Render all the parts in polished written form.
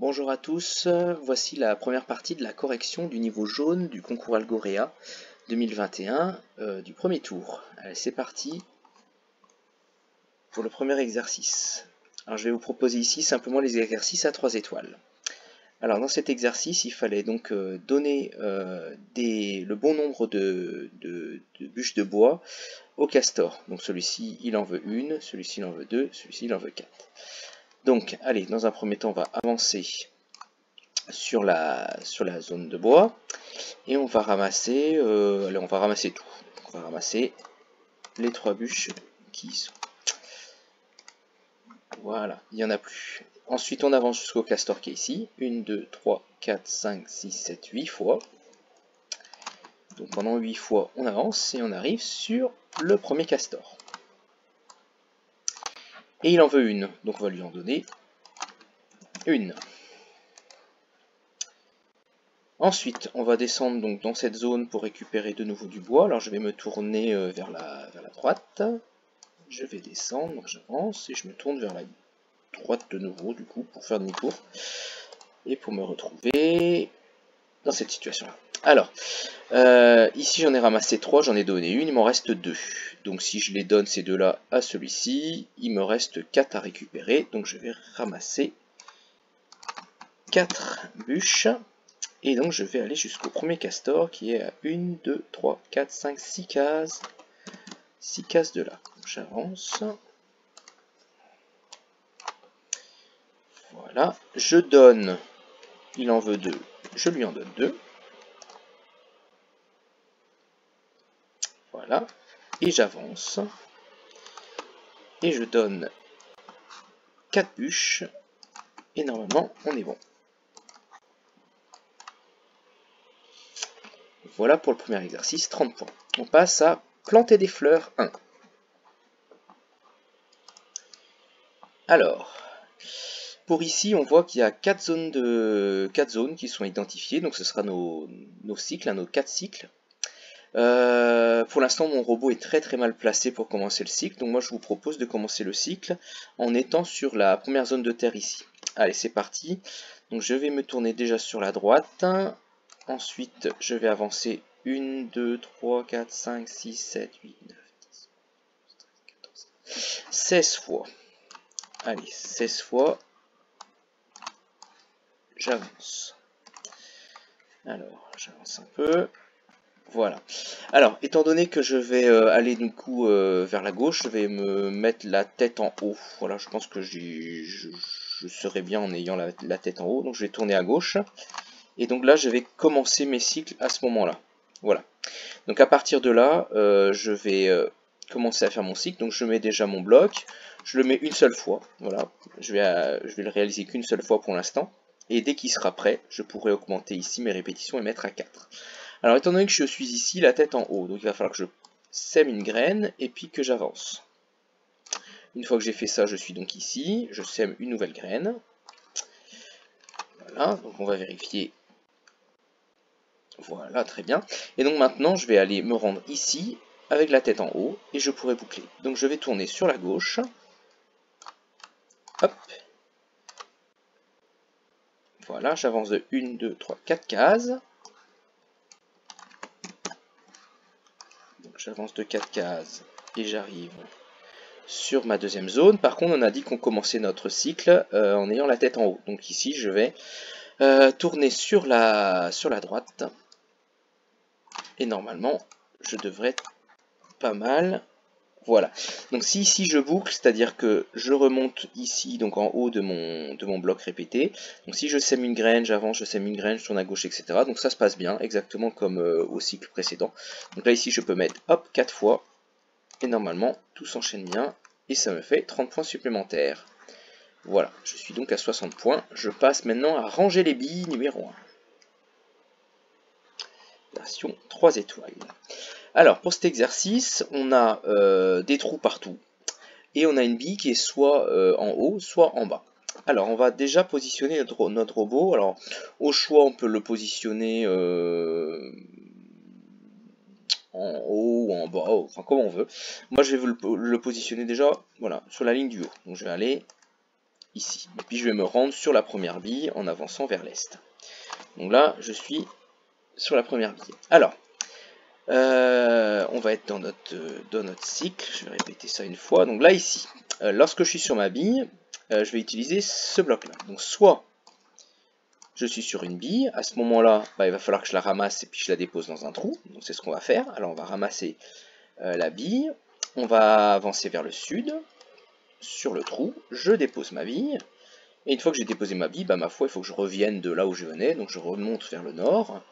Bonjour à tous, voici la première partie de la correction du niveau jaune du concours Algorea 2021 du premier tour. Allez, c'est parti pour le premier exercice. Alors je vais vous proposer ici simplement les exercices à 3 étoiles. Alors dans cet exercice, il fallait donc donner le bon nombre de bûches de bois au castor. Donc celui-ci il en veut une, celui-ci il en veut deux, celui-ci il en veut 4. Donc allez, dans un premier temps on va avancer sur la zone de bois et on va ramasser allez, on va ramasser tout. On va ramasser les 3 bûches qui y sont. Voilà, il n'y en a plus. Ensuite on avance jusqu'au castor qui est ici. 1, 2, 3, 4, 5, 6, 7, 8 fois. Donc pendant 8 fois on avance et on arrive sur le premier castor. Et il en veut une, donc on va lui en donner une. Ensuite, on va descendre donc dans cette zone pour récupérer de nouveau du bois. Alors je vais me tourner vers la droite. Je vais descendre, donc j'avance et je me tourne vers la droite de nouveau du coup pour faire demi-tour. Et pour me retrouver dans cette situation-là. Alors, ici j'en ai ramassé 3, j'en ai donné une, il m'en reste 2. Donc si je les donne ces deux-là à celui-ci, il me reste 4 à récupérer. Donc je vais ramasser 4 bûches. Et donc je vais aller jusqu'au premier castor qui est à 1, 2, 3, 4, 5, 6 cases. 6 cases de là. J'avance. Voilà. Je donne. Il en veut 2. Je lui en donne 2. Voilà. Et j'avance. Et je donne 4 bûches. Et normalement, on est bon. Voilà pour le premier exercice, 30 points. On passe à planter des fleurs 1. Alors, pour ici, on voit qu'il y a 4 zones qui sont identifiées. Donc ce sera nos cycles, nos 4 cycles. Pour l'instant, mon robot est très mal placé pour commencer le cycle. Donc moi, je vous propose de commencer le cycle en étant sur la première zone de terre ici. Allez, c'est parti. Donc je vais me tourner déjà sur la droite. Ensuite, je vais avancer 1, 2, 3, 4, 5, 6, 7, 8, 9, 10, 11, 13, 14, 16 fois. Allez, 16 fois. J'avance. Alors, j'avance un peu. Voilà. Alors, étant donné que je vais aller du coup vers la gauche, je vais me mettre la tête en haut. Voilà, je pense que je serai bien en ayant la tête en haut. Donc, je vais tourner à gauche. Et donc là, je vais commencer mes cycles à ce moment-là. Voilà. Donc à partir de là, je vais commencer à faire mon cycle. Donc je mets déjà mon bloc. Je le mets une seule fois. Voilà. Je vais le réaliser qu'une seule fois pour l'instant. Et dès qu'il sera prêt, je pourrai augmenter ici mes répétitions et mettre à 4. Alors étant donné que je suis ici, la tête en haut, donc il va falloir que je sème une graine et puis que j'avance. Une fois que j'ai fait ça, je suis donc ici. Je sème une nouvelle graine. Voilà. Donc on va vérifier. Voilà, très bien. Et donc maintenant, je vais aller me rendre ici, avec la tête en haut, et je pourrai boucler. Donc je vais tourner sur la gauche. Hop. Voilà, j'avance de 1, 2, 3, 4 cases. Donc j'avance de 4 cases, et j'arrive sur ma deuxième zone. Par contre, on a dit qu'on commençait notre cycle en ayant la tête en haut. Donc ici, je vais tourner sur la droite. Et normalement, je devrais être pas mal. Voilà. Donc si ici je boucle, c'est-à-dire que je remonte ici, donc en haut de mon bloc répété. Donc si je sème une graine, j'avance, je sème une graine, je tourne à gauche, etc. Donc ça se passe bien, exactement comme au cycle précédent. Donc là ici je peux mettre, hop, 4 fois. Et normalement, tout s'enchaîne bien. Et ça me fait 30 points supplémentaires. Voilà, je suis donc à 60 points. Je passe maintenant à ranger les billes numéro 1. Version 3 étoiles. Alors, pour cet exercice, on a des trous partout. Et on a une bille qui est soit en haut, soit en bas. Alors, on va déjà positionner notre robot. Alors, au choix, on peut le positionner en haut ou en bas, enfin comme on veut. Moi, je vais le positionner déjà, voilà, sur la ligne du haut. Donc, je vais aller ici. Et puis je vais me rendre sur la première bille en avançant vers l'est. Donc là, je suis sur la première bille. Alors, on va être dans notre cycle. Je vais répéter ça une fois. Donc là, ici, lorsque je suis sur ma bille, je vais utiliser ce bloc-là. Donc soit je suis sur une bille, à ce moment-là, il va falloir que je la ramasse et puis je la dépose dans un trou. Donc c'est ce qu'on va faire. Alors on va ramasser la bille, on va avancer vers le sud, sur le trou, je dépose ma bille. Et une fois que j'ai déposé ma bille, ma foi, il faut que je revienne de là où je venais, donc je remonte vers le nord.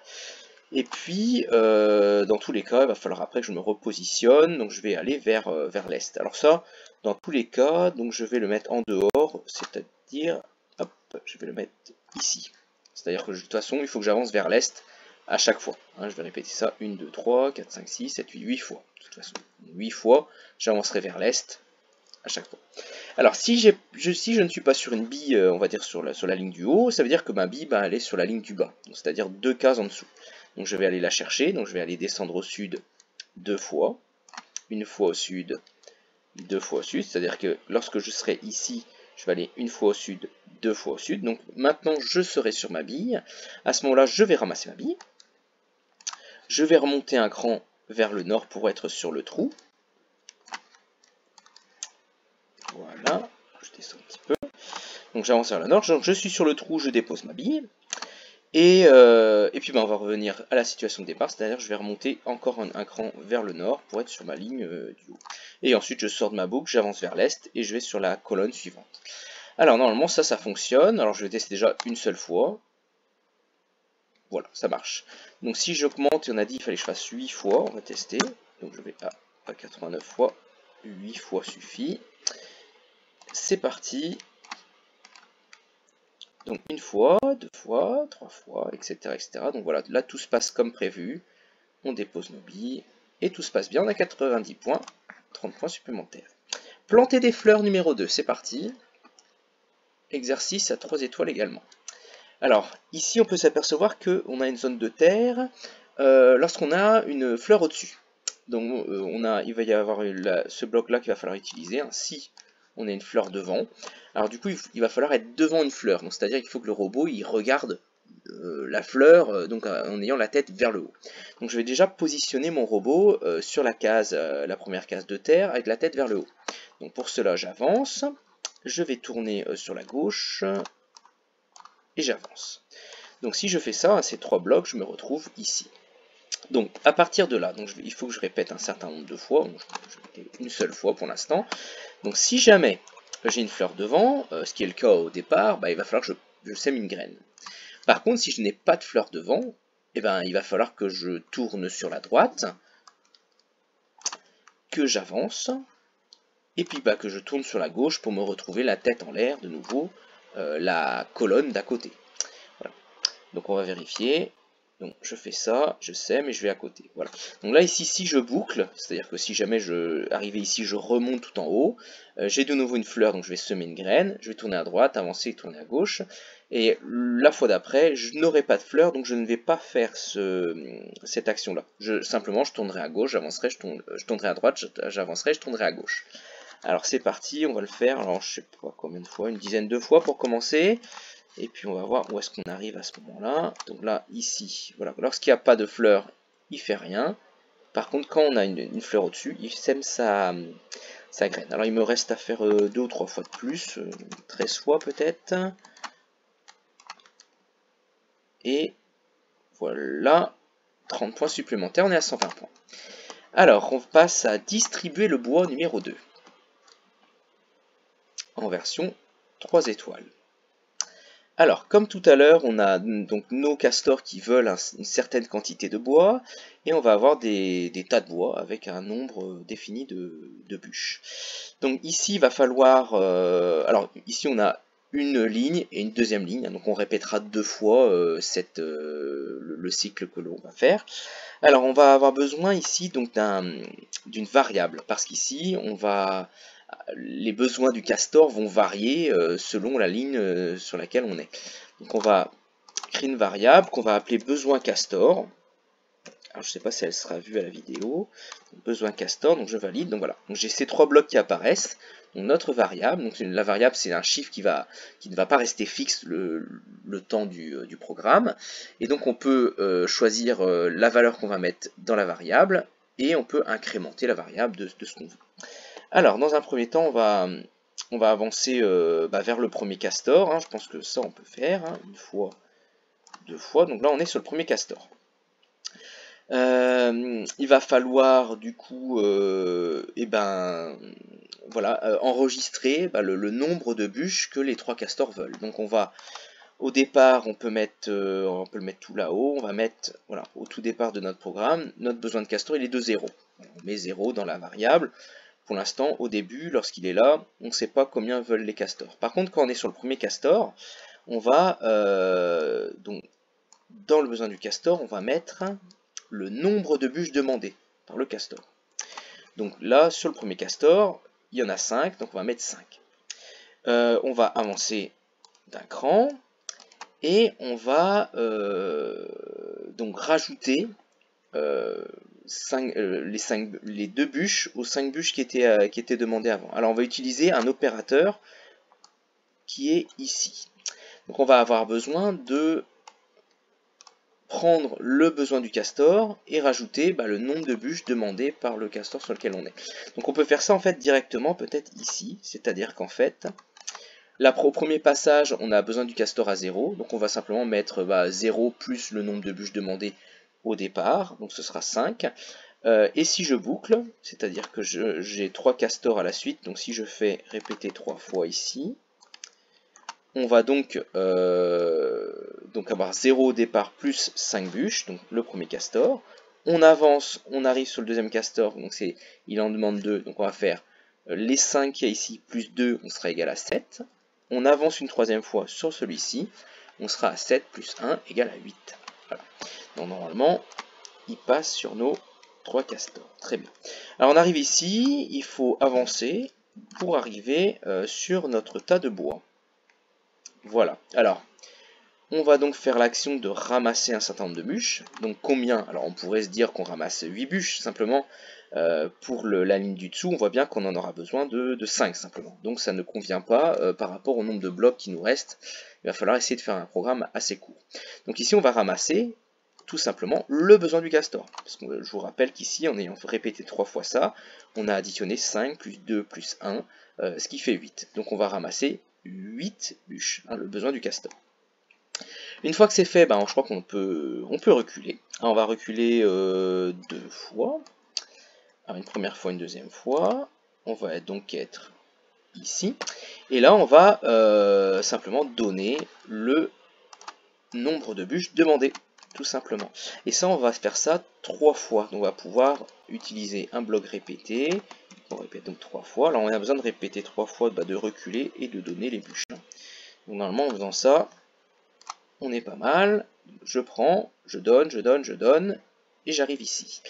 Et puis, dans tous les cas, il va falloir après que je me repositionne, donc je vais aller vers l'est. Alors ça, dans tous les cas, donc je vais le mettre en dehors, c'est-à-dire, hop, je vais le mettre ici. C'est-à-dire que de toute façon, il faut que j'avance vers l'est à chaque fois. Je vais répéter ça 1, 2, 3, 4, 5, 6, 7, 8, 8 fois. De toute façon, 8 fois, j'avancerai vers l'est à chaque fois. Alors, si je ne suis pas sur une bille, on va dire sur la ligne du haut, ça veut dire que ma bille, elle est sur la ligne du bas. C'est-à-dire 2 cases en dessous. Donc je vais aller la chercher, donc je vais aller descendre au sud 2 fois, une fois au sud, 2 fois au sud, c'est-à-dire que lorsque je serai ici, je vais aller une fois au sud, 2 fois au sud, donc maintenant je serai sur ma bille, à ce moment-là je vais ramasser ma bille, je vais remonter un cran vers le nord pour être sur le trou, voilà, je descends un petit peu, donc j'avance vers le nord, donc je suis sur le trou, je dépose ma bille, et puis on va revenir à la situation de départ, c'est-à-dire je vais remonter encore un cran vers le nord pour être sur ma ligne du haut. Et ensuite je sors de ma boucle, j'avance vers l'est et je vais sur la colonne suivante. Alors normalement ça fonctionne, alors je vais tester déjà une seule fois. Voilà, ça marche. Donc si j'augmente, on a dit qu'il fallait que je fasse 8 fois, on va tester. Donc je vais à 89 fois, 8 fois suffit. C'est parti. Donc une fois, 2 fois, 3 fois, etc., etc. Donc voilà, là tout se passe comme prévu. On dépose nos billes et tout se passe bien. On a 90 points, 30 points supplémentaires. Planter des fleurs numéro 2, c'est parti. Exercice à 3 étoiles également. Alors, ici on peut s'apercevoir qu'on a une zone de terre lorsqu'on a une fleur au-dessus. Donc il va y avoir ce bloc-là qu'il va falloir utiliser. Si on a une fleur devant. Alors du coup, il va falloir être devant une fleur. Donc c'est-à-dire qu'il faut que le robot il regarde la fleur, donc en ayant la tête vers le haut. Donc je vais déjà positionner mon robot sur la case, la première case de terre, avec la tête vers le haut. Donc pour cela, j'avance. Je vais tourner sur la gauche et j'avance. Donc si je fais ça, à ces 3 blocs, je me retrouve ici. Donc à partir de là, donc, il faut que je répète un certain nombre de fois, donc, je vais une seule fois pour l'instant. Donc si jamais j'ai une fleur devant, ce qui est le cas au départ, il va falloir que je sème une graine. Par contre, si je n'ai pas de fleur devant, il va falloir que je tourne sur la droite, que j'avance, et puis que je tourne sur la gauche pour me retrouver la tête en l'air, de nouveau, la colonne d'à côté. Voilà. Donc on va vérifier. Donc je fais ça, je sème et je vais à côté. Voilà. Donc là ici, si je boucle, c'est-à-dire que si jamais arrivé ici, je remonte tout en haut, j'ai de nouveau une fleur, donc je vais semer une graine, je vais tourner à droite, avancer et tourner à gauche. Et la fois d'après, je n'aurai pas de fleur, donc je ne vais pas faire cette action-là. Simplement, je tournerai à gauche, j'avancerai, je tournerai à droite, j'avancerai, je tournerai à gauche. Alors c'est parti, on va le faire, alors je sais pas combien de fois, une dizaine de fois pour commencer. Et puis on va voir où est-ce qu'on arrive à ce moment-là. Donc là, ici, voilà, lorsqu'il n'y a pas de fleur, il fait rien. Par contre, quand on a une fleur au-dessus, il sème sa graine. Alors il me reste à faire 2 ou 3 fois de plus, 13 fois peut-être. Et voilà, 30 points supplémentaires, on est à 120 points. Alors, on passe à distribuer le bois numéro 2. En version 3 étoiles. Alors, comme tout à l'heure, on a donc nos castors qui veulent une certaine quantité de bois, et on va avoir des tas de bois avec un nombre défini de bûches. Donc ici, il va falloir... alors ici, on a une ligne et une deuxième ligne, donc on répétera 2 fois le cycle que l'on va faire. Alors, on va avoir besoin ici donc d'une variable, parce qu'ici, les besoins du castor vont varier selon la ligne sur laquelle on est. Donc on va créer une variable qu'on va appeler besoin castor. Alors je ne sais pas si elle sera vue à la vidéo. Besoin castor, donc je valide. Donc voilà. Donc j'ai ces 3 blocs qui apparaissent. notre variable. Donc la variable, c'est un chiffre qui ne va pas rester fixe le temps du programme. Et donc on peut choisir la valeur qu'on va mettre dans la variable, et on peut incrémenter la variable de ce qu'on veut. Alors, dans un premier temps, on va avancer vers le premier castor. Hein. Je pense que ça, on peut faire une fois, deux fois. Donc là, on est sur le premier castor. Il va falloir du coup enregistrer le nombre de bûches que les trois castors veulent. Donc on va au départ, on peut le mettre tout là-haut. On va mettre, voilà, au tout départ de notre programme, notre besoin de castor, il est de 0. On met 0 dans la variable. Pour l'instant, au début, lorsqu'il est là, on ne sait pas combien veulent les castors. Par contre, quand on est sur le premier castor, on va, donc, dans le besoin du castor, on va mettre le nombre de bûches demandées par le castor. Donc là, sur le premier castor, il y en a 5, donc on va mettre 5. On va avancer d'un cran, et on va donc rajouter les 2 bûches aux 5 bûches qui étaient demandées avant. Alors on va utiliser un opérateur qui est ici. Donc on va avoir besoin de prendre le besoin du castor et rajouter le nombre de bûches demandées par le castor sur lequel on est. Donc on peut faire ça en fait directement peut-être ici, c'est-à-dire qu'en fait au premier passage on a besoin du castor à 0, donc on va simplement mettre 0 plus le nombre de bûches demandées au départ, donc ce sera 5. Et si je boucle, c'est-à-dire que j'ai 3 castors à la suite, donc si je fais répéter 3 fois ici, on va donc avoir 0 au départ plus 5 bûches, donc le premier castor. On avance, on arrive sur le deuxième castor, donc il en demande 2, donc on va faire les 5 qu'il y a ici plus 2, on sera égal à 7. On avance une troisième fois sur celui-ci, on sera à 7 plus 1 égale à 8. Voilà. Donc normalement, il passe sur nos 3 castors. Très bien. Alors on arrive ici, il faut avancer pour arriver sur notre tas de bois. Voilà. Alors, on va donc faire l'action de ramasser un certain nombre de bûches. Donc combien? Alors on pourrait se dire qu'on ramasse 8 bûches simplement. Pour la ligne du dessous, on voit bien qu'on en aura besoin de 5 simplement. Donc ça ne convient pas par rapport au nombre de blocs qui nous restent. Il va falloir essayer de faire un programme assez court. Donc ici on va ramasser tout simplement le besoin du castor. Parce que je vous rappelle qu'ici, en ayant répété 3 fois ça, on a additionné 5 plus 2 plus 1, ce qui fait 8. Donc on va ramasser 8 bûches, le besoin du castor. Une fois que c'est fait, je crois qu'on peut reculer. On va reculer 2 fois. Alors une première fois, une deuxième fois. On va donc être ici. Et là, on va simplement donner le nombre de bûches demandées, tout simplement. Et ça, on va faire ça 3 fois. Donc on va pouvoir utiliser un bloc répété. On répète donc 3 fois. Alors on a besoin de répéter 3 fois, de reculer et de donner les bûches. Donc normalement, en faisant ça, on est pas mal. Je prends, je donne, et j'arrive ici.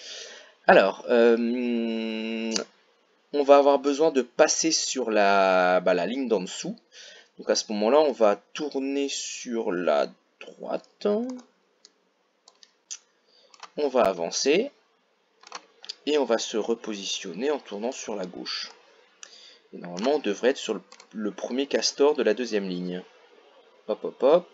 Alors, on va avoir besoin de passer sur la ligne d'en dessous. Donc à ce moment-là, on va tourner sur la droite. On va avancer. Et on va se repositionner en tournant sur la gauche. Et normalement, on devrait être sur le premier castor de la deuxième ligne. Hop, hop, hop.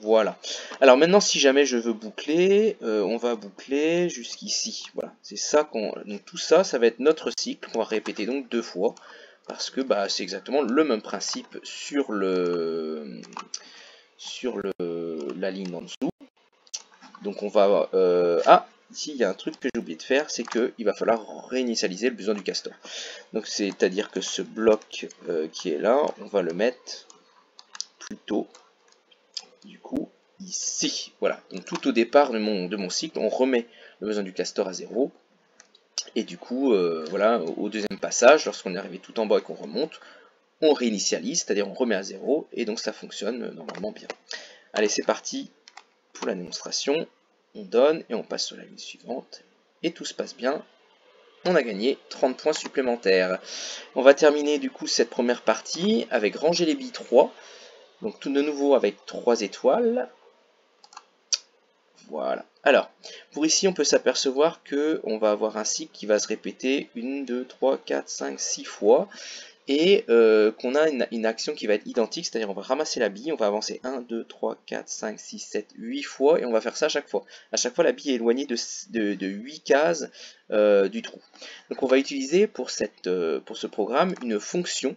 Voilà. Alors maintenant, si jamais je veux boucler, on va boucler jusqu'ici. Voilà, c'est ça donc tout ça, ça va être notre cycle qu'on va répéter donc 2 fois, parce que c'est exactement le même principe sur la ligne en dessous. Donc on va ici il y a un truc que j'ai oublié de faire, c'est qu'il va falloir réinitialiser le besoin du castor. Donc c'est-à-dire que ce bloc qui est là, on va le mettre plutôt du coup ici. Voilà, donc tout au départ de mon cycle, on remet le besoin du castor à 0. Et du coup, voilà, au deuxième passage, lorsqu'on est arrivé tout en bas et qu'on remonte, on réinitialise, c'est-à-dire on remet à 0, et donc ça fonctionne normalement bien. Allez, c'est parti pour la démonstration. On donne et on passe sur la ligne suivante, et tout se passe bien. On a gagné 30 points supplémentaires. On va terminer du coup cette première partie avec ranger les billes 3. Donc tout de nouveau avec 3 étoiles. Voilà. Alors, pour ici, on peut s'apercevoir qu'on va avoir un cycle qui va se répéter 1, 2, 3, 4, 5, 6 fois. et qu'on a une action qui va être identique, c'est-à-dire on va ramasser la bille, on va avancer 1, 2, 3, 4, 5, 6, 7, 8 fois, et on va faire ça à chaque fois. À chaque fois, la bille est éloignée de 8 cases du trou. Donc on va utiliser pour ce programme une fonction,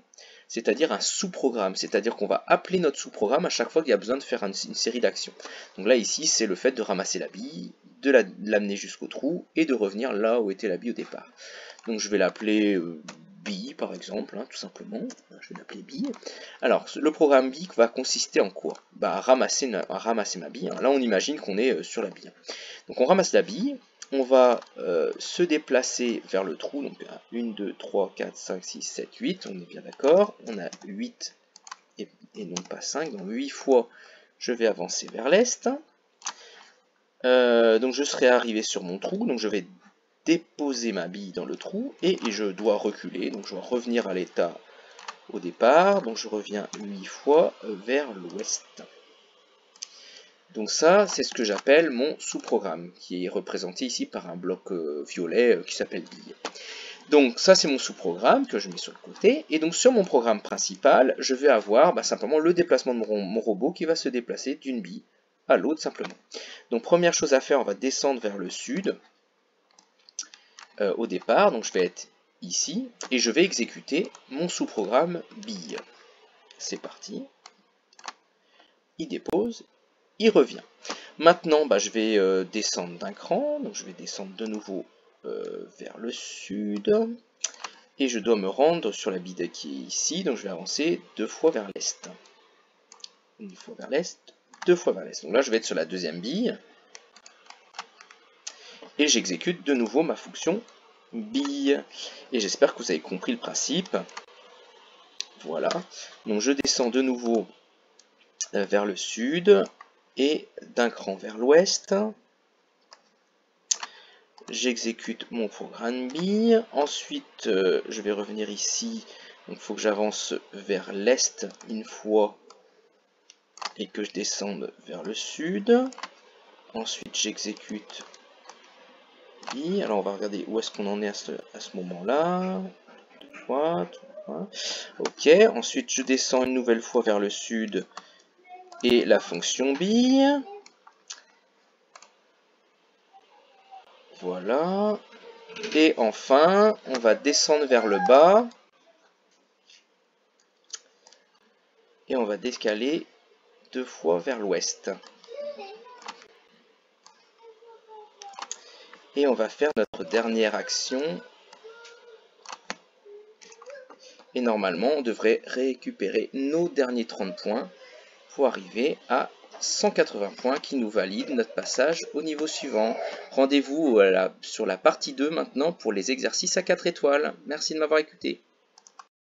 c'est-à-dire un sous-programme, c'est-à-dire qu'on va appeler notre sous-programme à chaque fois qu'il y a besoin de faire une série d'actions. Donc là, ici, c'est le fait de ramasser la bille, de l'amener jusqu'au trou, et de revenir là où était la bille au départ. Donc je vais l'appeler bille par exemple, hein, tout simplement. Je vais l'appeler bille. Alors le programme bille va consister en quoi? À ramasser ma bille. Hein. Là on imagine qu'on est sur la bille. Donc on ramasse la bille, on va se déplacer vers le trou. Donc 1, 2, 3, 4, 5, 6, 7, 8, on est bien d'accord. On a 8 et non pas 5, donc 8 fois je vais avancer vers l'est. Donc je serai arrivé sur mon trou, donc je vais déposer ma bille dans le trou et je dois reculer, donc je dois revenir à l'état au départ, donc je reviens 8 fois vers l'ouest. Donc ça, c'est ce que j'appelle mon sous-programme, qui est représenté ici par un bloc violet qui s'appelle bille. Donc ça, c'est mon sous-programme que je mets sur le côté, et donc sur mon programme principal, je vais avoir simplement le déplacement de mon robot qui va se déplacer d'une bille à l'autre simplement. Donc première chose à faire, on va descendre vers le sud, au départ, donc je vais être ici, et je vais exécuter mon sous-programme bille. C'est parti. Il dépose, il revient. Maintenant, je vais descendre d'un cran, donc je vais descendre de nouveau vers le sud, et je dois me rendre sur la bille qui est ici, donc je vais avancer 2 fois vers l'est. Une fois vers l'est, 2 fois vers l'est. Donc là, je vais être sur la deuxième bille, et j'exécute de nouveau ma fonction bille. Et j'espère que vous avez compris le principe. Voilà. Donc je descends de nouveau vers le sud et d'un cran vers l'ouest. J'exécute mon programme bille. Ensuite, je vais revenir ici. Donc il faut que j'avance vers l'est une fois et que je descende vers le sud. Ensuite, j'exécute bille. Alors on va regarder où est-ce qu'on en est à ce moment-là. 3, ok, ensuite je descends une nouvelle fois vers le sud et la fonction bille. Voilà. Et enfin, on va descendre vers le bas. Et on va décaler 2 fois vers l'ouest. Et on va faire notre dernière action. Et normalement, on devrait récupérer nos derniers 30 points pour arriver à 180 points qui nous valident notre passage au niveau suivant. Rendez-vous sur la partie 2 maintenant pour les exercices à 4 étoiles. Merci de m'avoir écouté.